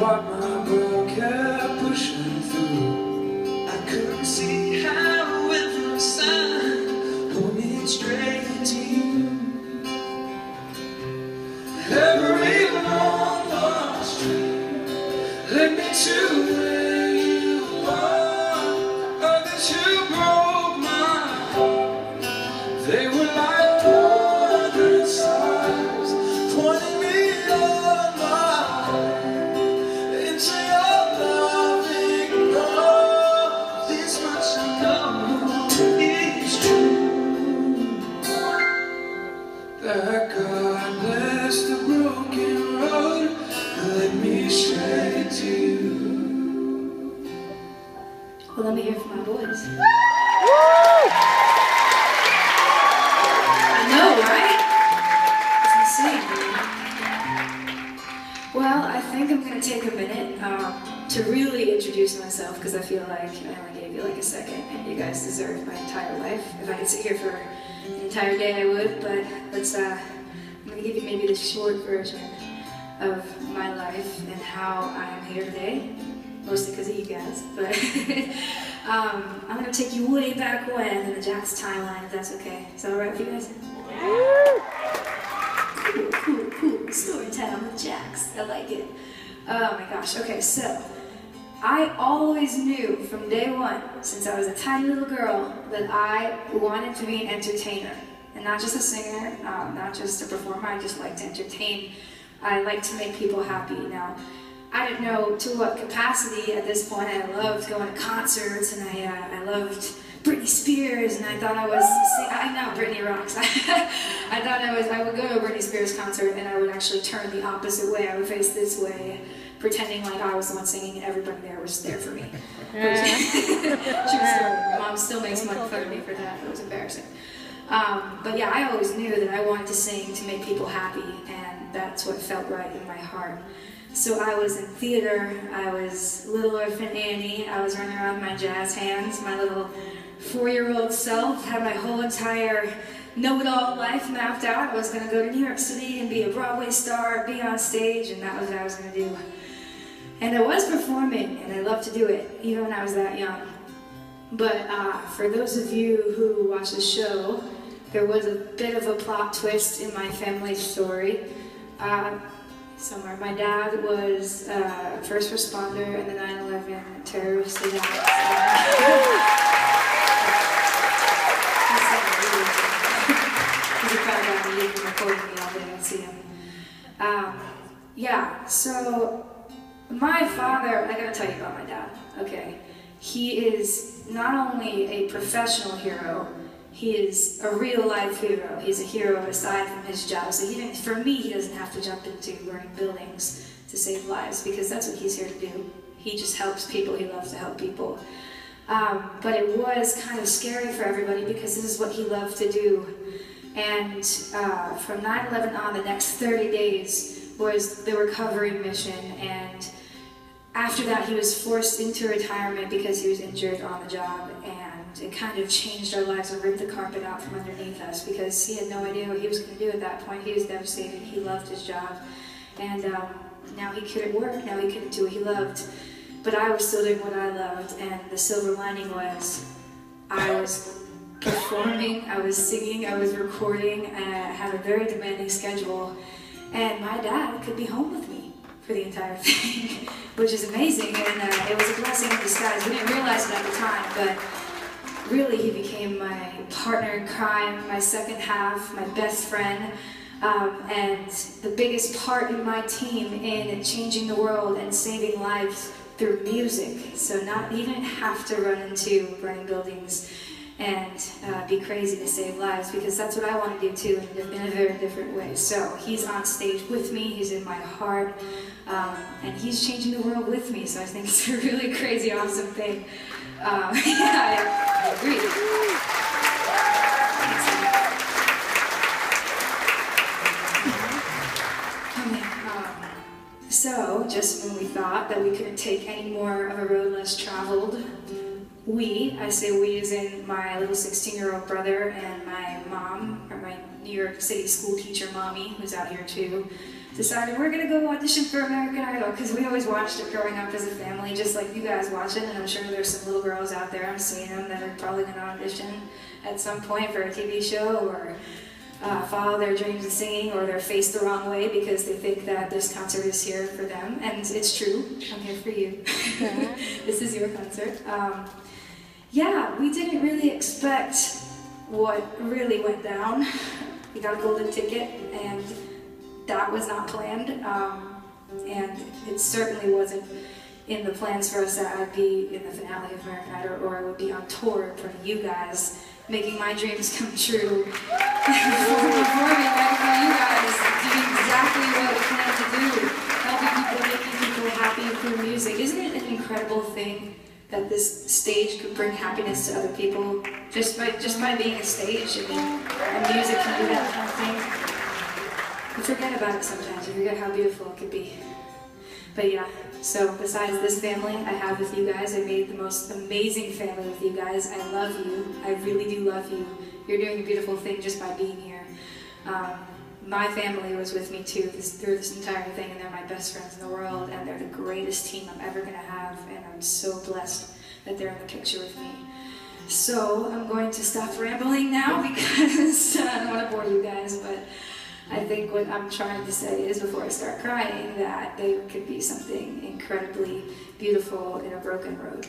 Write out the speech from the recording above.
But my bro kept pushing through. I couldn't see how it went from sun, pointing straight to you. Every long lost street led me to where you are. Others who broke my heart, they were like northern stars, pointing me on my way into your loving arms. This much I know is true, that God bless the broken road and led me straight to you. Well, let me hear from my boys. I know, right? It's insane. Well, I think I'm going to take a minute to really introduce myself, because I feel like I only gave you like a second, and you guys deserve my entire life. If I could sit here for an entire day, I would, but let's, I'm going to give you maybe the short version of my life and how I am here today, mostly because of you guys, but I'm going to take you way back when in the Jack's timeline, if that's okay. Is that alright with you guys? Cool. Story time with Jax. I like it. Oh my gosh. Okay, so I always knew from day one, since I was a tiny little girl, that I wanted to be an entertainer. And not just a singer, not just a performer. I just like to entertain. I like to make people happy. Now, I didn't know to what capacity at this point. I loved going to concerts, and I loved Britney Spears, and I thought I was, I know Britney rocks. I thought I would go to a Britney Spears concert and I would actually turn the opposite way. I would face this way, pretending like I was the one singing and everybody there was there for me. True story. My mom still makes fun of me for that. It was embarrassing. But yeah, I always knew that I wanted to sing to make people happy, and that's what felt right in my heart. So I was in theater, I was Little Orphan Annie, I was running around with my jazz hands, my little 4-year-old self, had my whole entire know-it-all life mapped out. I was going to go to New York City and be a Broadway star, be on stage, and that was what I was going to do. And I was performing, and I loved to do it, even when I was that young. But for those of you who watch the show, there was a bit of a plot twist in my family story. Somewhere. My dad was a first responder in the 9/11 terrorist attack. He's a proud guy. He's been recording me all day. I see him. Yeah, so my father, I gotta tell you about my dad, okay? He is not only a professional hero, he is a real-life hero. He's a hero aside from his job. So for me, he doesn't have to jump into burning buildings to save lives, because that's what he's here to do. He just helps people. He loves to help people. But it was kind of scary for everybody, because this is what he loved to do. And from 9/11 on, the next 30 days was the recovery mission. And after that, he was forced into retirement because he was injured on the job. And it kind of changed our lives and ripped the carpet out from underneath us, because he had no idea what he was going to do at that point. He was devastated. He loved his job. And now he couldn't work. Now he couldn't do what he loved. But I was still doing what I loved. And the silver lining was I was performing, I was singing, I was recording, and I had a very demanding schedule. And my dad could be home with me for the entire thing, which is amazing. And it was a blessing in disguise. We didn't realize it at the time, but really, he became my partner in crime, my second half, my best friend, and the biggest part in my team in changing the world and saving lives through music. So he didn't have to run into burning buildings and be crazy to save lives, because that's what I want to do too, in a very different way. So he's on stage with me, he's in my heart, and he's changing the world with me. So I think it's a really crazy, awesome thing. Yeah, I agree. So, just when we thought that we couldn't take any more of a road less traveled, I say we as in my little 16-year-old brother and my mom, or my New York City school teacher mommy, who's out here too, decided we're gonna go audition for American Idol, because we always watched it growing up as a family, just like you guys watch it, and I'm sure there's some little girls out there, I'm seeing them, that are probably gonna audition at some point for a TV show, or follow their dreams of singing, or they're faced the wrong way because they think that this concert is here for them, and it's true, I'm here for you. This is your concert. Yeah, we didn't really expect what really went down. We got a golden ticket, and that was not planned, and it certainly wasn't in the plans for us that I'd be in the finale of American Idol, or I would be on tour in front of you guys, making my dreams come true, performing right in front of you guys, doing exactly what we planned to do, helping people, making people happy through music. Isn't it an incredible thing that this stage could bring happiness to other people just by being a stage? I mean, and music can do that kind of thing. You forget about it sometimes. You forget how beautiful it could be. But yeah, so besides this family I have with you guys, I made the most amazing family with you guys. I love you. I really do love you. You're doing a beautiful thing just by being here. My family was with me too through this entire thing, and they're my best friends in the world, and they're the greatest team I'm ever going to have, and I'm so blessed that they're in the picture with me. So I'm going to stop rambling now because I don't want to bore you guys, but I think what I'm trying to say is, before I start crying, that they could be something incredibly beautiful in a broken road.